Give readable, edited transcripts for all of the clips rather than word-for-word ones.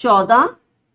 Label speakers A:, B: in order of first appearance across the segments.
A: 14।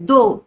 A: 2,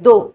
A: 2।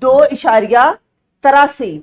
A: 2.83,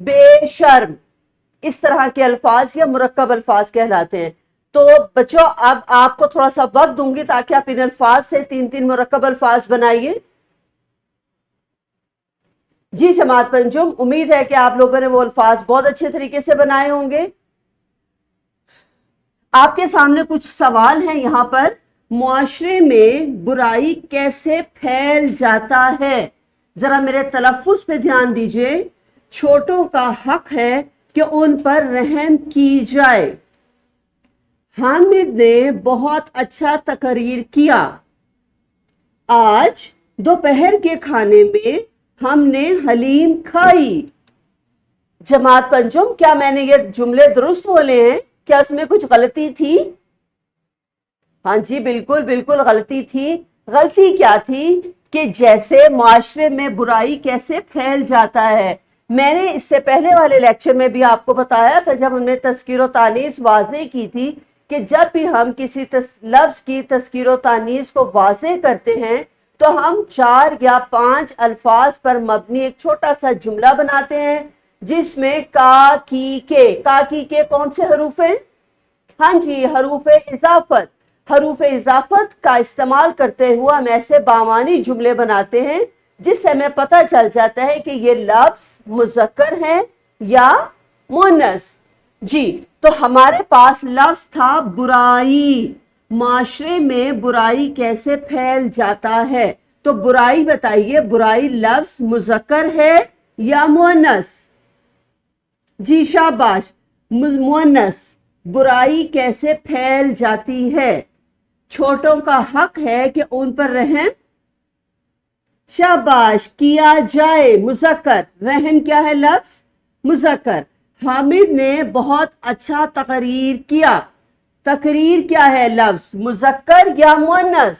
A: بے شرم، اس طرح کے الفاظ یا مرکب الفاظ کہلاتے ہیں۔ تو بچوں اب آپ کو تھوڑا سا وقت دوں گی تاکہ آپ ان الفاظ سے 3 مرکب الفاظ بنائیے۔ جی جماعت پنجم، امید ہے کہ آپ لوگوں نے وہ الفاظ بہت اچھے طریقے سے بنائے ہوں گے۔ آپ کے سامنے کچھ سوال ہیں یہاں پر، معاشرے میں برائی کیسے پھیل جاتا ہے؟ ذرا میرے تلفظ پہ دھیان دیجئے۔ چھوٹوں کا حق ہے کہ ان پر رحم کی جائے۔ حامد نے بہت اچھا تقریر کیا۔ آج دوپہر کے کھانے میں ہم نے حلیم کھائی۔ جماعت پنجم، کیا میں نے یہ جملے درست بولے ہیں؟ کیا اس میں کچھ غلطی تھی؟ ہاں جی بالکل بالکل غلطی تھی۔ غلطی کیا تھی؟ کہ جیسے معاشرے میں برائی کیسے پھیل جاتا ہے۔ میں نے اس سے پہلے والے لیکچر میں بھی آپ کو بتایا تھا جب ہم نے تذکیر و تانیث واضح کی تھی کہ جب بھی ہم کسی لفظ کی تذکیر و تانیث کو واضح کرتے ہیں تو ہم 4 یا 5 الفاظ پر مبنی ایک چھوٹا سا جملہ بناتے ہیں جس میں کا کی کے کون سے حروف ہیں؟ ہاں جی حروف اضافت۔ حروف اضافت کا استعمال کرتے ہوئے ہم ایسے بامعنی جملے بناتے ہیں جس سے ہمیں پتہ چل جاتا ہے کہ یہ لفظ مذکر ہے یا مؤنث۔ جی تو ہمارے پاس لفظ تھا برائی۔ معاشرے میں برائی کیسے پھیل جاتا ہے؟ تو برائی بتائیے، برائی لفظ مذکر ہے یا مؤنث؟ جی شاباش، مؤنث۔ برائی کیسے پھیل جاتی ہے؟ چھوٹوں کا حق ہے کہ ان پر رحم، شاباش، کیا جائے، مذکر۔ رحم کیا ہے؟ لفظ مذکر۔ حامد نے بہت اچھا تقریر کیا۔ تقریر کیا ہے؟ لفظ مذکر یا مؤنث؟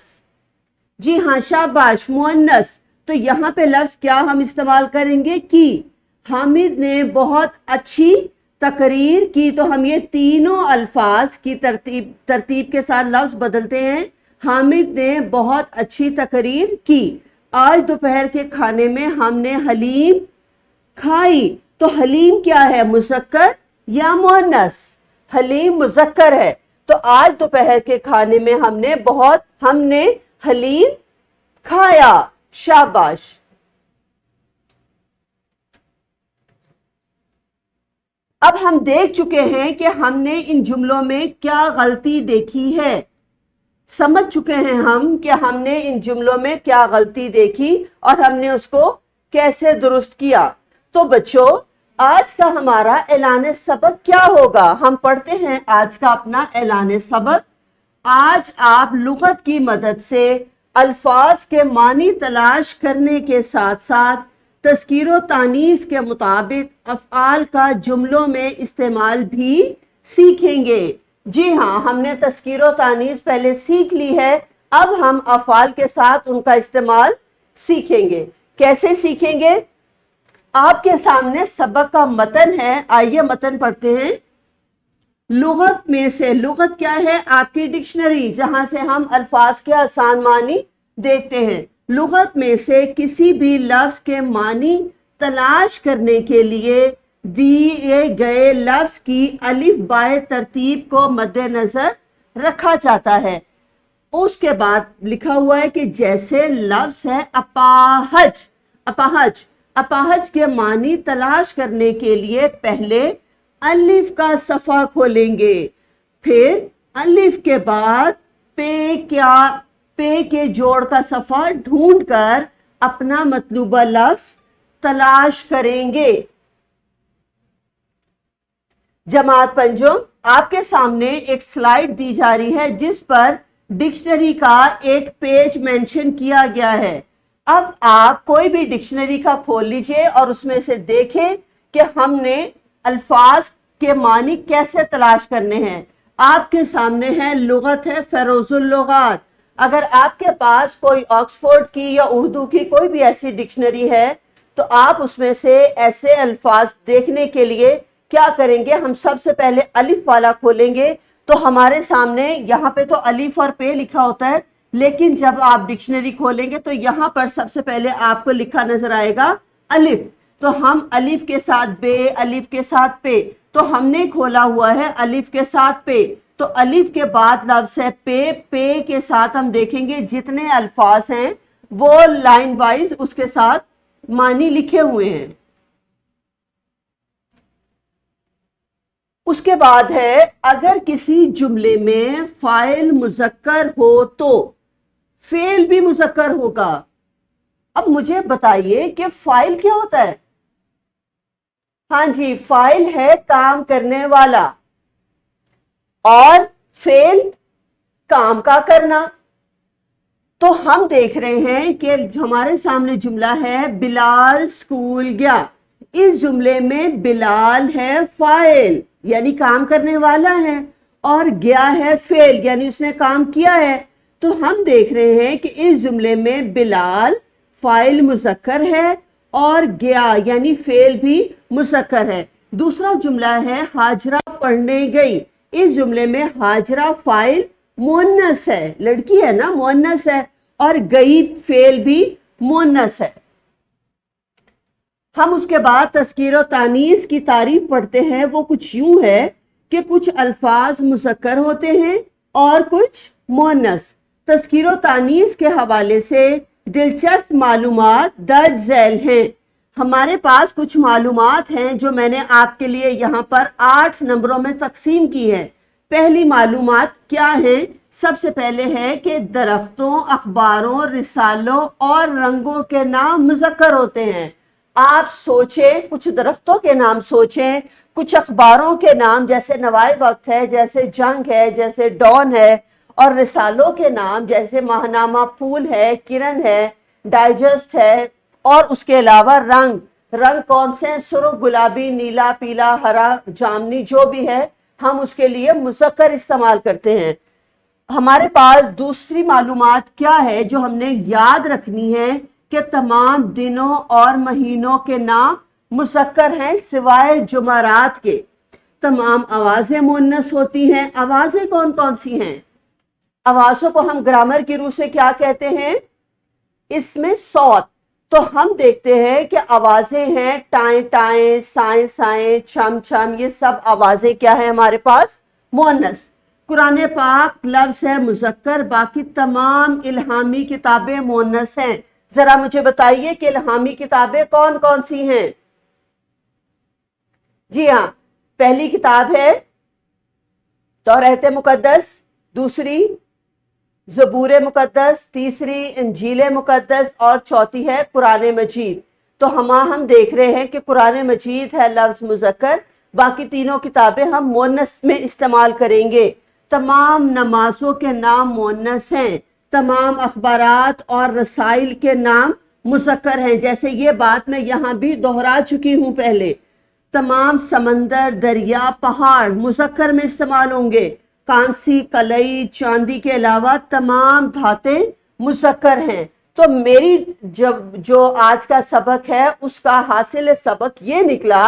A: جی ہاں شاباش، مؤنث۔ تو یہاں پہ لفظ کیا ہم استعمال کریں گے؟ کی۔ حامد نے بہت اچھی تقریر کی، تو ہم یہ تینوں الفاظ کی ترتیب کے ساتھ لفظ بدلتے ہیں۔ حامد نے بہت اچھی تقریر کی۔ آج دوپہر کے کھانے میں ہم نے حلیم کھائی۔ تو حلیم کیا ہے؟ مذکر یا مؤنث؟ حلیم مذکر ہے۔ تو آج دوپہر کے کھانے میں ہم نے حلیم کھایا۔ شاباش۔ اب ہم دیکھ چکے ہیں کہ ہم نے ان جملوں میں کیا غلطی دیکھی ہے، سمجھ چکے ہیں ہم کہ ہم نے ان جملوں میں کیا غلطی دیکھی اور ہم نے اس کو کیسے درست کیا۔ تو بچوں آج کا ہمارا اعلان سبق کیا ہوگا؟ ہم پڑھتے ہیں آج کا اپنا اعلان سبق۔ آج آپ لغت کی مدد سے الفاظ کے معنی تلاش کرنے کے ساتھ ساتھ تذکیر و تانیث کے مطابق افعال کا جملوں میں استعمال بھی سیکھیں گے۔ جی ہاں، ہم نے تذکیر و تانیث پہلے سیکھ لی ہے، اب ہم افعال کے ساتھ ان کا استعمال سیکھیں گے۔ کیسے سیکھیں گے؟ آپ کے سامنے سبق کا متن ہے، آئیے متن پڑھتے ہیں۔ لغت میں سے، لغت کیا ہے؟ آپ کی ڈکشنری جہاں سے ہم الفاظ کے آسان معنی دیکھتے ہیں۔ لغت میں سے کسی بھی لفظ کے معنی تلاش کرنے کے لیے دیے گئے لفظ کی الف بائے ترتیب کو مد نظر رکھا جاتا ہے۔ اس کے بعد لکھا ہوا ہے کہ جیسے لفظ ہے اپاہج۔ اپاہج، اپاہج کے معنی تلاش کرنے کے لیے پہلے الف کا صفحہ کھولیں گے، پھر الف کے بعد پے کے جوڑ کا صفحہ ڈھونڈ کر اپنا مطلوبہ لفظ تلاش کریں گے۔ جماعت پنجم، آپ کے سامنے ایک سلائیڈ دی جا رہی ہے جس پر ڈکشنری کا ایک پیج مینشن کیا گیا ہے۔ اب آپ کوئی بھی ڈکشنری کا کھول لیجئے اور اس میں سے دیکھیں کہ ہم نے الفاظ کے معنی کیسے تلاش کرنے ہیں۔ آپ کے سامنے ہے لغت ہے فیروز اللغات۔ اگر آپ کے پاس کوئی آکسفورڈ کی یا اردو کی کوئی بھی ایسی ڈکشنری ہے تو آپ اس میں سے ایسے الفاظ دیکھنے کے لیے کیا کریں گے؟ ہم سب سے پہلے الف والا کھولیں گے تو ہمارے سامنے یہاں پہ تو الف اور پے لکھا ہوتا ہے، لیکن جب آپ ڈکشنری کھولیں گے تو یہاں پر سب سے پہلے آپ کو لکھا نظر آئے گا الف۔ تو ہم الف کے ساتھ بے، الف کے ساتھ پے، تو ہم نے کھولا ہوا ہے الف کے ساتھ پے، تو الف کے بعد لفظ ہے پے، پے کے ساتھ ہم دیکھیں گے جتنے الفاظ ہیں وہ لائن وائز اس کے ساتھ معنی لکھے ہوئے ہیں۔ اس کے بعد ہے اگر کسی جملے میں فاعل مذکر ہو تو فعل بھی مذکر ہوگا۔ اب مجھے بتائیے کہ فاعل کیا ہوتا ہے؟ ہاں جی، فاعل ہے کام کرنے والا، اور فعل کام کا کرنا۔ تو ہم دیکھ رہے ہیں کہ ہمارے سامنے جملہ ہے بلال اسکول گیا، اس جملے میں بلال ہے فاعل یعنی کام کرنے والا ہے، اور گیا ہے فعل یعنی اس نے کام کیا ہے۔ تو ہم دیکھ رہے ہیں کہ اس جملے میں بلال فاعل مذکر ہے اور گیا یعنی فعل بھی مذکر ہے۔ دوسرا جملہ ہے ہاجرہ پڑھنے گئی، اس جملے میں ہاجرہ فاعل مؤنث ہے، لڑکی ہے نا، مؤنث ہے، اور گئی فعل بھی مؤنث ہے۔ ہم اس کے بعد تذکیر و تانیث کی تعریف پڑھتے ہیں، وہ کچھ یوں ہے کہ کچھ الفاظ مذکر ہوتے ہیں اور کچھ مؤنث۔ تذکیر و تانیث کے حوالے سے دلچسپ معلومات درج ذیل ہیں۔ ہمارے پاس کچھ معلومات ہیں جو میں نے آپ کے لیے یہاں پر 8 نمبروں میں تقسیم کی ہے۔ پہلی معلومات کیا ہیں؟ سب سے پہلے ہے کہ درختوں، اخباروں، رسالوں اور رنگوں کے نام مذکر ہوتے ہیں۔ آپ سوچیں، کچھ درختوں کے نام سوچیں، کچھ اخباروں کے نام جیسے نوائے وقت ہے، جیسے جنگ ہے، جیسے ڈان ہے، اور رسالوں کے نام جیسے ماہنامہ پھول ہے، کرن ہے، ڈائجسٹ ہے، اور اس کے علاوہ رنگ کون سے ہیں؟ سرخ، گلابی، نیلا، پیلا، ہرا، جامنی، جو بھی ہے ہم اس کے لیے مذکر استعمال کرتے ہیں۔ ہمارے پاس دوسری معلومات کیا ہے جو ہم نے یاد رکھنی ہے کہ تمام دنوں اور مہینوں کے نام مذکر ہیں سوائے جمعرات کے۔ تمام آوازیں مؤنث ہوتی ہیں۔ آوازیں کون کون سی ہیں؟ آوازوں کو ہم گرامر کی روح سے کیا کہتے ہیں؟ اس میں صوت۔ تو ہم دیکھتے ہیں کہ آوازیں ہیں ٹائیں ٹائیں، سائیں سائیں، چھم چھم، یہ سب آوازیں کیا ہیں ہمارے پاس؟ مؤنث۔ قرآن پاک لفظ ہے مذکر، باقی تمام الہامی کتابیں مؤنث ہیں۔ ذرا مجھے بتائیے کہ الہامی کتابیں کون کون سی ہیں؟ جی ہاں، پہلی کتاب ہے توریت مقدس، دوسری زبور مقدس، تیسری انجیل مقدس، اور چوتھی ہے قرآن مجید۔ تو ہم دیکھ رہے ہیں کہ قرآن مجید ہے لفظ مذکر، باقی تینوں کتابیں ہم مؤنث میں استعمال کریں گے۔ تمام نمازوں کے نام مؤنث ہیں، تمام اخبارات اور رسائل کے نام مذکر ہیں، جیسے یہ بات میں یہاں بھی دہرا چکی ہوں پہلے۔ تمام سمندر، دریا، پہاڑ مذکر میں استعمال ہوں گے۔ کانسی، کلئی، چاندی کے علاوہ تمام دھاتیں مذکر ہیں۔ تو میری جو آج کا سبق ہے اس کا حاصل سبق یہ نکلا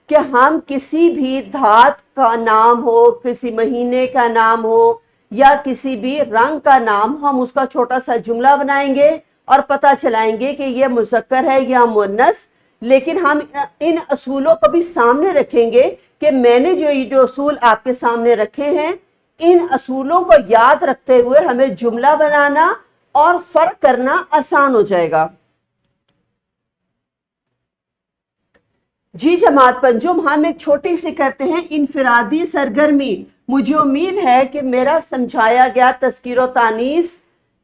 A: کہ ہم کسی بھی دھات کا نام ہو، کسی مہینے کا نام ہو یا کسی بھی رنگ کا نام، ہم اس کا چھوٹا سا جملہ بنائیں گے اور پتہ چلائیں گے کہ یہ مذکر ہے یا مؤنث۔ لیکن ہم ان اصولوں کو بھی سامنے رکھیں گے کہ میں نے جو اصول آپ کے سامنے رکھے ہیں، ان اصولوں کو یاد رکھتے ہوئے ہمیں جملہ بنانا اور فرق کرنا آسان ہو جائے گا۔ جی جماعت پنجم، ہم ایک چھوٹی سی کرتے ہیں انفرادی سرگرمی۔ مجھے امید ہے کہ میرا سمجھایا گیا تذکیر و تانیث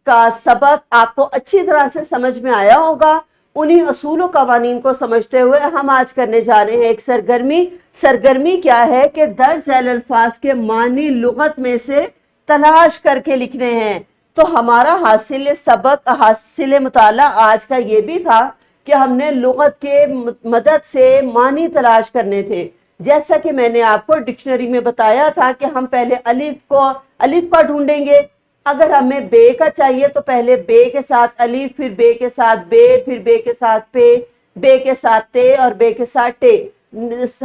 A: کا سبق آپ کو اچھی طرح سے سمجھ میں آیا ہوگا۔ انہی اصول و قوانین کو سمجھتے ہوئے ہم آج کرنے جا رہے ہیں ایک سرگرمی۔ سرگرمی کیا ہے کہ درج ذیل الفاظ کے معنی لغت میں سے تلاش کر کے لکھنے ہیں۔ تو ہمارا حاصل سبق، حاصل مطالعہ آج کا یہ بھی تھا کہ ہم نے لغت کے مدد سے معنی تلاش کرنے تھے۔ جیسا کہ میں نے آپ کو ڈکشنری میں بتایا تھا کہ ہم پہلے الف کا ڈھونڈیں گے۔ اگر ہمیں بے کا چاہیے تو پہلے بے کے ساتھ الف، پھر بے کے ساتھ بے، پھر بے کے ساتھ پے، بے کے ساتھ تے اور بے کے ساتھ ٹے۔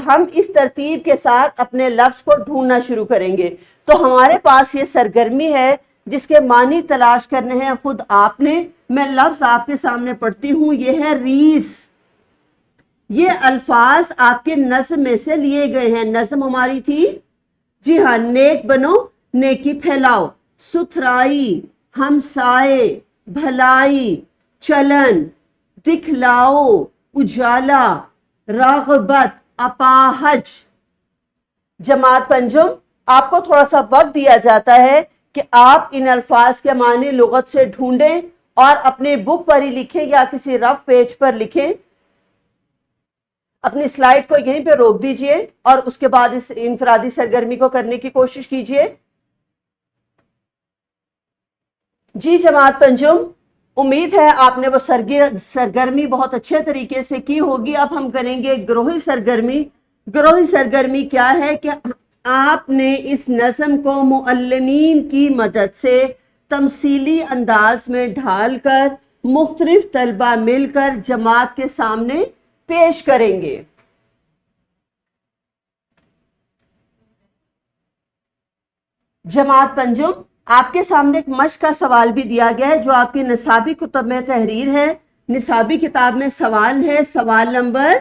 A: ہم اس ترتیب کے ساتھ اپنے لفظ کو ڈھونڈنا شروع کریں گے۔ تو ہمارے پاس یہ سرگرمی ہے جس کے معنی تلاش کرنے ہیں خود آپ نے۔ میں لفظ آپ کے سامنے پڑھتی ہوں، یہ ہے ریس۔ یہ الفاظ آپ کے نظم میں سے لیے گئے ہیں. نظم ہماری تھی جی ہاں، نیک بنو نیکی پھیلاؤ، ستھرائی، ہمسائے، بھلائی، چلن، دکھلاؤ، اجالا، راغبت، اپاہج. جماعت پنجم، آپ کو تھوڑا سا وقت دیا جاتا ہے کہ آپ ان الفاظ کے معنی لغت سے ڈھونڈیں اور اپنے بک پر ہی لکھیں یا کسی رف پیج پر لکھیں. اپنی سلائیڈ کو یہیں پہ روک دیجئے اور اس کے بعد اس انفرادی سرگرمی کو کرنے کی کوشش کیجئے. جی جماعت پنجم، امید ہے آپ نے وہ سرگرمی بہت اچھے طریقے سے کی ہوگی. اب ہم کریں گے گروہی سرگرمی. گروہی سرگرمی کیا ہے کہ آپ نے اس نظم کو معلمین کی مدد سے تمثیلی انداز میں ڈھال کر مختلف طلبہ مل کر جماعت کے سامنے پیش کریں گے. جماعت پنجم، آپ کے سامنے ایک مشق کا سوال بھی دیا گیا ہے جو آپ کی نصابی کتب میں تحریر ہے. نصابی کتاب میں سوال ہے، سوال نمبر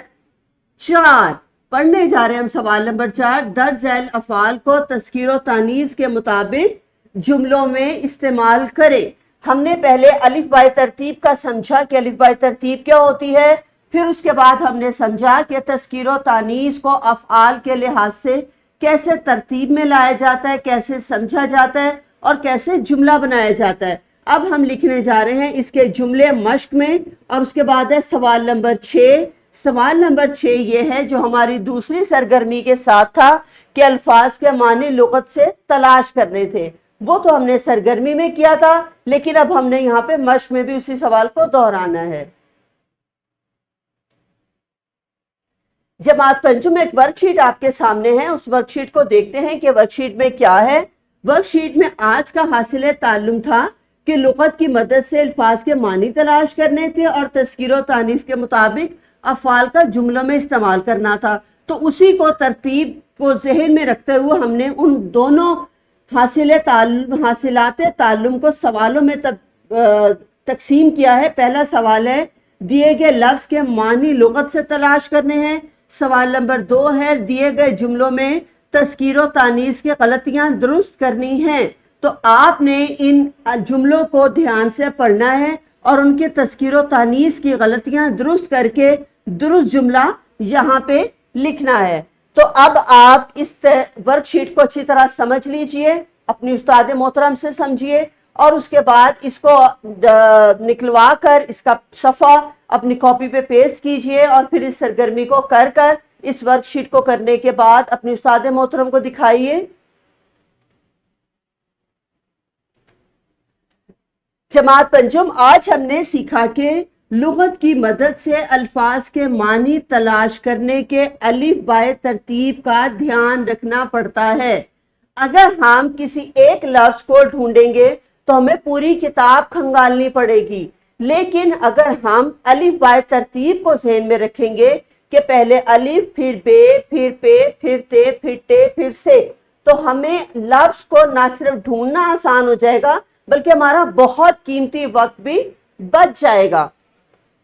A: 4 پڑھنے جا رہے ہیں ہم. سوال نمبر 4، درج ذیل افعال کو تذکیر و تانیث کے مطابق جملوں میں استعمال کریں. ہم نے پہلے الف بائے ترتیب کا سمجھا کہ الف بائے ترتیب کیا ہوتی ہے، پھر اس کے بعد ہم نے سمجھا کہ تذکیر و تانیث کو افعال کے لحاظ سے کیسے ترتیب میں لایا جاتا ہے، کیسے سمجھا جاتا ہے اور کیسے جملہ بنایا جاتا ہے. اب ہم لکھنے جا رہے ہیں اس کے جملے مشق میں، اور اس کے بعد ہے سوال نمبر 6. سوال نمبر 6 یہ ہے جو ہماری دوسری سرگرمی کے ساتھ تھا کہ الفاظ کے معنی لغت سے تلاش کرنے تھے. وہ تو ہم نے سرگرمی میں کیا تھا، لیکن اب ہم نے یہاں پہ مشق میں بھی اسی سوال کو دہرانا ہے. جماعت پنجم، ایک ورک شیٹ آپ کے سامنے ہے. اس ورک شیٹ کو دیکھتے ہیں کہ ورک شیٹ میں کیا ہے. ورک شیٹ میں آج کا حاصل تعلم تھا کہ لغت کی مدد سے الفاظ کے معنی تلاش کرنے تھے اور تذکیر و تانیث کے مطابق افعال کا جملوں میں استعمال کرنا تھا. تو اسی کو ترتیب کو ذہن میں رکھتے ہوئے ہم نے ان دونوں حاصلات تعلم کو سوالوں میں تقسیم کیا ہے. پہلا سوال ہے دیے گئے لفظ کے معنی لغت سے تلاش کرنے ہیں. سوال نمبر 2 ہے دیے گئے جملوں میں تذکیر و تانیث کی غلطیاں درست کرنی ہیں. تو آپ نے ان جملوں کو دھیان سے پڑھنا ہے اور ان کے تذکیر و تانیث کی غلطیاں درست کر کے درست جملہ یہاں پہ لکھنا ہے. تو اب آپ اس ورک شیٹ کو اچھی طرح سمجھ لیجئے، اپنی استاد محترم سے سمجھیے، اور اس کے بعد اس کو نکلوا کر اس کا صفحہ اپنی کاپی پہ پیسٹ کیجئے، اور پھر اس سرگرمی کو کر اس ورک شیٹ کو کرنے کے بعد اپنی استاد محترم کو دکھائیے. جماعت پنجم، آج ہم نے سیکھا کہ لغت کی مدد سے الفاظ کے معنی تلاش کرنے کے الف بائے ترتیب کا دھیان رکھنا پڑتا ہے. اگر ہم کسی ایک لفظ کو ڈھونڈیں گے تو ہمیں پوری کتاب کھنگالنی پڑے گی، لیکن اگر ہم الف بائے ترتیب کو ذہن میں رکھیں گے کہ پہلے الف، پھر بے، پھر پے، پھر تے، پھر ٹے، پھر سے، تو ہمیں لفظ کو نہ صرف ڈھونڈنا آسان ہو جائے گا بلکہ ہمارا بہت قیمتی وقت بھی بچ جائے گا.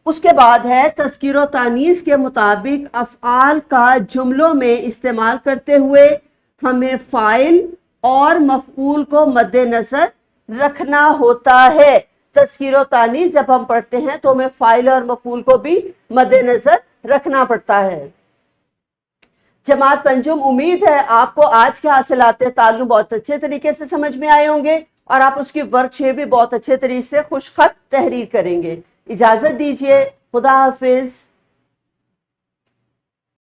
A: اس کے بعد ہے تذکیر و تانیث کے مطابق افعال کا جملوں میں استعمال کرتے ہوئے ہمیں فاعل اور مفعول کو مد نظر رکھنا ہوتا ہے. تذکیر و تانیث جب ہم پڑھتے ہیں تو ہمیں فاعل اور مفعول کو بھی مد نظر رکھنا پڑتا ہے. جماعت پنجم، امید ہے آپ کو آج کے حاصلات تعلم بہت اچھے طریقے سے سمجھ میں آئے ہوں گے اور آپ اس کی ورک شیٹ بھی بہت اچھے طریقے سے خوش خط تحریر کریں گے. اجازت دیجیے، خدا حافظ.